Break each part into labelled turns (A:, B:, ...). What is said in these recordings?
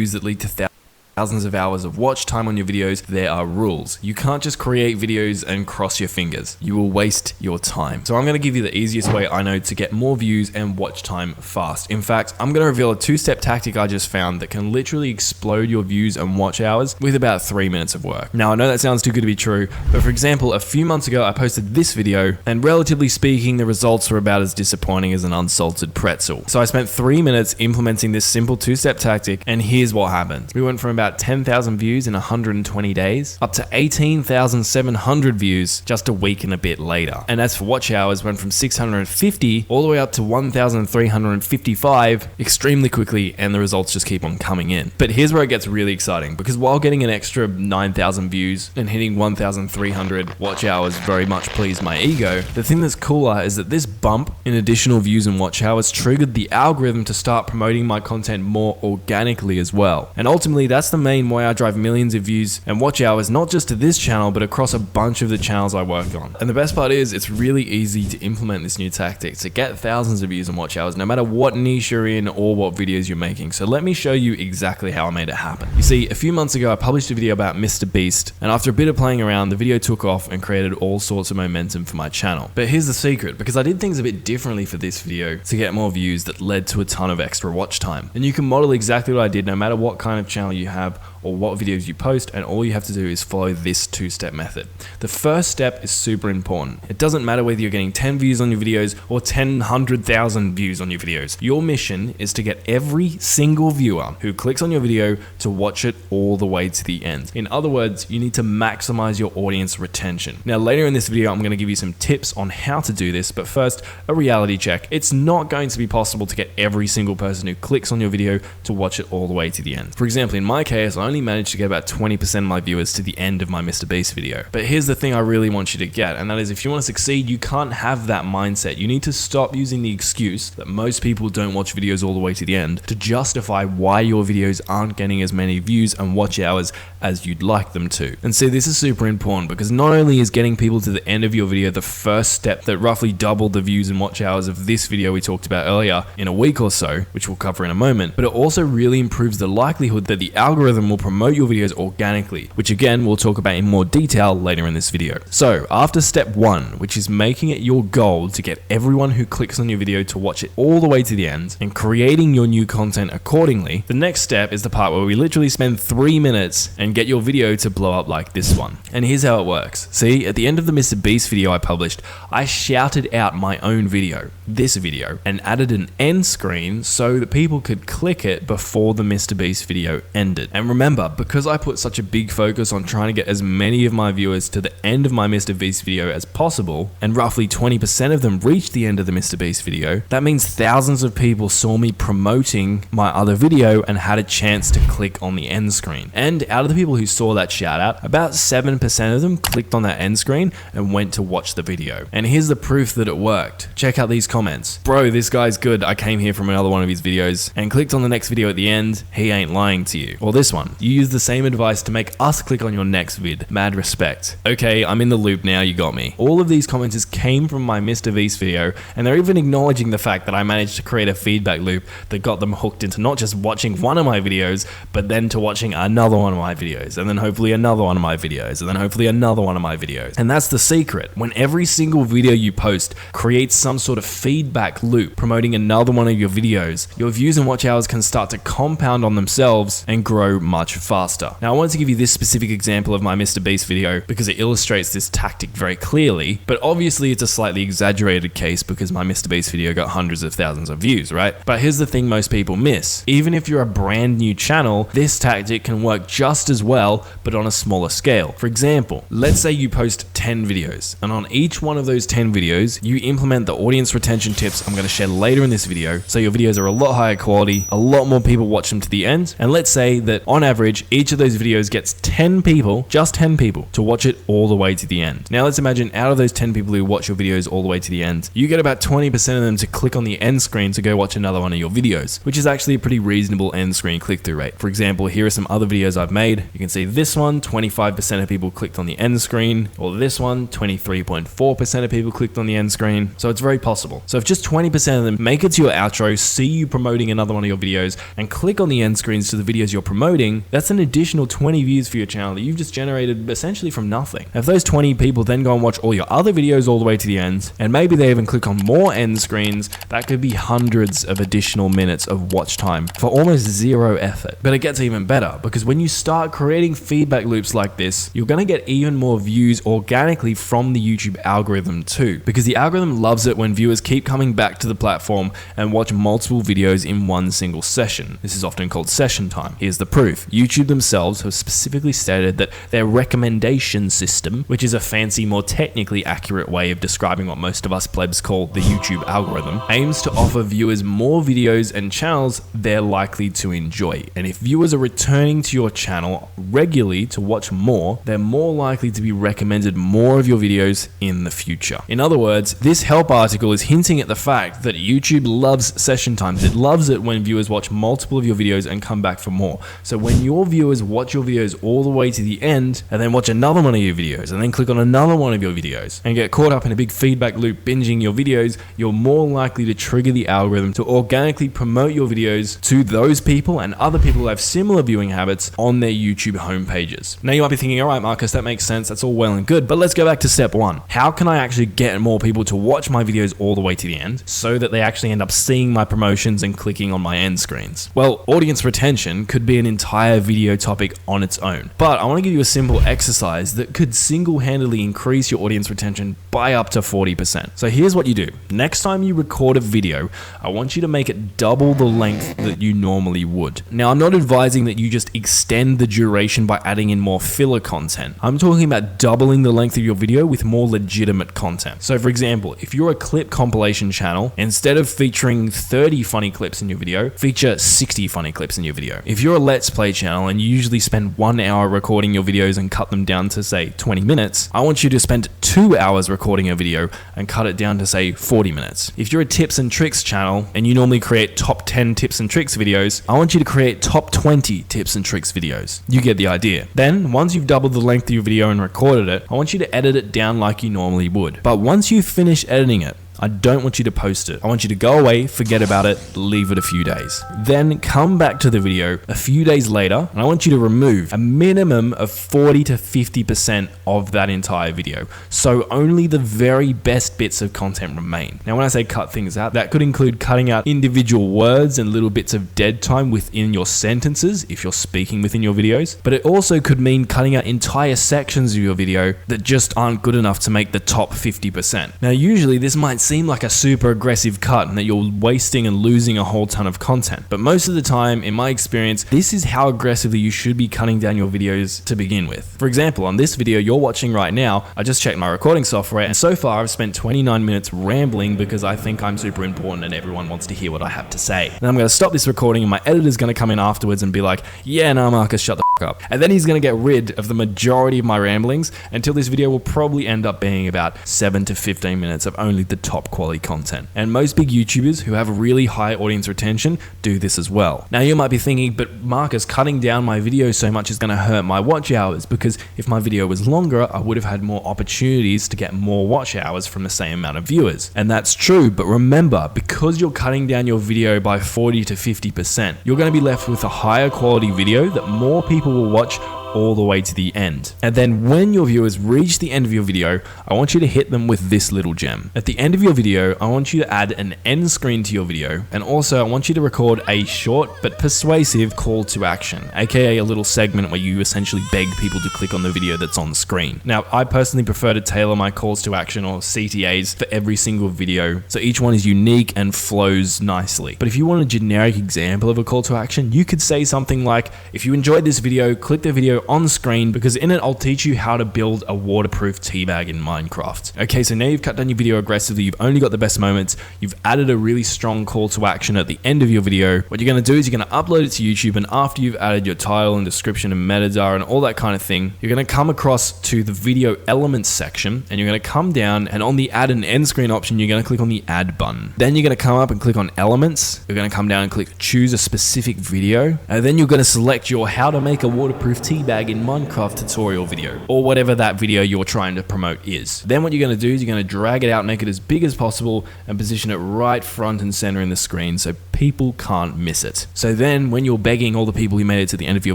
A: that lead to thousands of hours of watch time on your videos, there are rules. You can't just create videos and cross your fingers. You will waste your time. So I'm going to give you the easiest way I know to get more views and watch time fast. In fact, I'm going to reveal a two-step tactic I just found that can literally explode your views and watch hours with about 3 minutes of work. Now, I know that sounds too good to be true, but for example, a few months ago, I posted this video, and relatively speaking, the results were about as disappointing as an unsalted pretzel. So I spent 3 minutes implementing this simple two-step tactic, and here's what happened. We went from about 10,000 views in 120 days up to 18,700 views just a week and a bit later. And as for watch hours, went from 650 all the way up to 1,355 extremely quickly, and the results just keep on coming in. But here's where it gets really exciting, because while getting an extra 9,000 views and hitting 1,300 watch hours very much pleased my ego, the thing that's cooler is that this bump in additional views and watch hours triggered the algorithm to start promoting my content more organically as well. And ultimately, that's the main way I drive millions of views and watch hours, not just to this channel, but across a bunch of the channels I work on. And the best part is, it's really easy to implement this new tactic to get thousands of views and watch hours, no matter what niche you're in or what videos you're making. So let me show you exactly how I made it happen. You see, a few months ago, I published a video about Mr. Beast, and after a bit of playing around, the video took off and created all sorts of momentum for my channel. But here's the secret, because I did things a bit differently for this video to get more views that led to a ton of extra watch time. And you can model exactly what I did no matter what kind of channel you have or what videos you post, and all you have to do is follow this two-step method. The first step is super important. It doesn't matter whether you're getting 10 views on your videos or 100,000 views on your videos. Your mission is to get every single viewer who clicks on your video to watch it all the way to the end. In other words, you need to maximize your audience retention. Now, later in this video, I'm going to give you some tips on how to do this, but first, a reality check. It's not going to be possible to get every single person who clicks on your video to watch it all the way to the end. For example, in my case, I only managed to get about 20% of my viewers to the end of my Mr. Beast video. But here's the thing I really want you to get, and that is, if you want to succeed, you can't have that mindset. You need to stop using the excuse that most people don't watch videos all the way to the end to justify why your videos aren't getting as many views and watch hours as you'd like them to. And see, this is super important, because not only is getting people to the end of your video the first step that roughly doubled the views and watch hours of this video we talked about earlier in a week or so, which we'll cover in a moment, but it also really improves the likelihood that the algorithm will promote your videos organically, which again we'll talk about in more detail later in this video. So after step 1, which is making it your goal to get everyone who clicks on your video to watch it all the way to the end and creating your new content accordingly, the next step is the part where we literally spend 3 minutes and get your video to blow up like this one. And here's how it works. See, at the end of the Mr. Beast video I published, I shouted out my own video, this video, and added an end screen so that people could click it before the Mr. Beast video ended. And remember, because I put such a big focus on trying to get as many of my viewers to the end of my Mr. Beast video as possible, and roughly 20% of them reached the end of the Mr. Beast video, that means thousands of people saw me promoting my other video and had a chance to click on the end screen. And out of the people who saw that shout out, about 7% of them clicked on that end screen and went to watch the video. And here's the proof that it worked. Check out these comments. Bro, this guy's good. I came here from another one of his videos and clicked on the next video at the end. He ain't lying to you. Or this one. You use the same advice to make us click on your next vid. Mad respect. Okay, I'm in the loop now, you got me. All of these commenters came from my Mr. Beast video, and they're even acknowledging the fact that I managed to create a feedback loop that got them hooked into not just watching one of my videos, but then to watching another one of my videos, and then hopefully another one of my videos, and then hopefully another one of my videos. And that's the secret. When every single video you post creates some sort of feedback loop promoting another one of your videos, your views and watch hours can start to compound on themselves and grow much faster. Now, I wanted to give you this specific example of my Mr. Beast video because it illustrates this tactic very clearly, but obviously it's a slightly exaggerated case because my Mr. Beast video got hundreds of thousands of views, right? But here's the thing most people miss. Even if you're a brand new channel, this tactic can work just as well, but on a smaller scale. For example, let's say you post 10 videos, and on each one of those 10 videos, you implement the audience retention tips I'm going to share later in this video, so your videos are a lot higher quality, a lot more people watch them to the end, and let's say that on average, average, each of those videos gets 10 people, just 10 people, to watch it all the way to the end. Now let's imagine out of those 10 people who watch your videos all the way to the end, you get about 20% of them to click on the end screen to go watch another one of your videos, which is actually a pretty reasonable end screen click-through rate. For example, here are some other videos I've made. You can see this one, 25% of people clicked on the end screen, or this one, 23.4% of people clicked on the end screen. So it's very possible. So if just 20% of them make it to your outro, see you promoting another one of your videos, and click on the end screens to the videos you're promoting, that's an additional 20 views for your channel that you've just generated essentially from nothing. If those 20 people then go and watch all your other videos all the way to the end, and maybe they even click on more end screens, that could be hundreds of additional minutes of watch time for almost zero effort. But it gets even better, because when you start creating feedback loops like this, you're going to get even more views organically from the YouTube algorithm too, because the algorithm loves it when viewers keep coming back to the platform and watch multiple videos in one single session. This is often called session time. Here's the proof. YouTube themselves have specifically stated that their recommendation system, which is a fancy, more technically accurate way of describing what most of us plebs call the YouTube algorithm, aims to offer viewers more videos and channels they're likely to enjoy. And if viewers are returning to your channel regularly to watch more, they're more likely to be recommended more of your videos in the future. In other words, this help article is hinting at the fact that YouTube loves session times. It loves it when viewers watch multiple of your videos and come back for more. So when your viewers watch your videos all the way to the end and then watch another one of your videos and then click on another one of your videos and get caught up in a big feedback loop binging your videos, you're more likely to trigger the algorithm to organically promote your videos to those people and other people who have similar viewing habits on their YouTube homepages. Now you might be thinking, all right, Marcus, that makes sense. That's all well and good, but let's go back to step one. How can I actually get more people to watch my videos all the way to the end so that they actually end up seeing my promotions and clicking on my end screens? Well, audience retention could be an entire video topic on its own, but I want to give you a simple exercise that could single-handedly increase your audience retention by up to 40%. So here's what you do. Next time you record a video, I want you to make it double the length that you normally would. Now, I'm not advising that you just extend the duration by adding in more filler content. I'm talking about doubling the length of your video with more legitimate content. So for example, if you're a clip compilation channel, instead of featuring 30 funny clips in your video, feature 60 funny clips in your video. If you're a Let's Play channel and you usually spend 1 hour recording your videos and cut them down to say 20 minutes, I want you to spend 2 hours recording a video and cut it down to say 40 minutes. If you're a tips and tricks channel and you normally create top 10 tips and tricks videos, I want you to create top 20 tips and tricks videos. You get the idea. Then once you've doubled the length of your video and recorded it, I want you to edit it down like you normally would. But once you finish editing it, I don't want you to post it. I want you to go away, forget about it, leave it a few days. Then come back to the video a few days later, and I want you to remove a minimum of 40 to 50% of that entire video. So only the very best bits of content remain. Now, when I say cut things out, that could include cutting out individual words and little bits of dead time within your sentences if you're speaking within your videos. But it also could mean cutting out entire sections of your video that just aren't good enough to make the top 50%. Now, usually this might seem like a super aggressive cut and that you're wasting and losing a whole ton of content. But most of the time, in my experience, this is how aggressively you should be cutting down your videos to begin with. For example, on this video you're watching right now, I just checked my recording software and so far I've spent 29 minutes rambling because I think I'm super important and everyone wants to hear what I have to say. And I'm going to stop this recording and my editor's going to come in afterwards and be like, yeah, no, Marcus, shut the f up. And then he's going to get rid of the majority of my ramblings until this video will probably end up being about 7 to 15 minutes of only the top quality content. And most big YouTubers who have really high audience retention do this as well. Now you might be thinking, but Marcus, cutting down my video so much is going to hurt my watch hours, because if my video was longer, I would have had more opportunities to get more watch hours from the same amount of viewers. And that's true, but remember, because you're cutting down your video by 40 to 50%, you're going to be left with a higher quality video that more people will watch all the way to the end. And then when your viewers reach the end of your video, I want you to hit them with this little gem. At the end of your video, I want you to add an end screen to your video, and also I want you to record a short but persuasive call to action, aka a little segment where you essentially beg people to click on the video that's on the screen. Now, I personally prefer to tailor my calls to action, or CTAs, for every single video, so each one is unique and flows nicely. But if you want a generic example of a call to action, you could say something like, if you enjoyed this video, click the video on screen because in it, I'll teach you how to build a waterproof tea bag in Minecraft. Okay, so now you've cut down your video aggressively, you've only got the best moments, you've added a really strong call to action at the end of your video. What you're gonna do is you're gonna upload it to YouTube, and after you've added your title and description and metadata and all that kind of thing, you're gonna come across to the video elements section, and you're gonna come down, and on the add and end screen option, you're gonna click on the add button. Then you're gonna come up and click on elements. You're gonna come down and click choose a specific video, and then you're gonna select your how to make a waterproof tea bag in Minecraft tutorial video, or whatever that video you're trying to promote is. Then what you're gonna do is you're gonna drag it out, make it as big as possible, and position it right front and center in the screen so people can't miss it. So then when you're begging all the people who made it to the end of your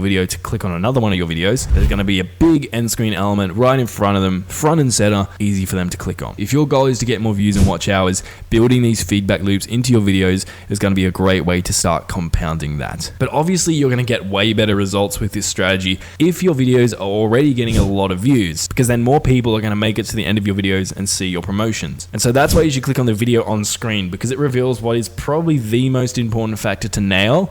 A: video to click on another one of your videos, there's gonna be a big end screen element right in front of them, front and center, easy for them to click on. If your goal is to get more views and watch hours, building these feedback loops into your videos is gonna be a great way to start compounding that. But obviously you're gonna get way better results with this strategy if your videos are already getting a lot of views, because then more people are gonna make it to the end of your videos and see your promotions. And so that's why you should click on the video on screen, because it reveals what is probably the most important factor to nail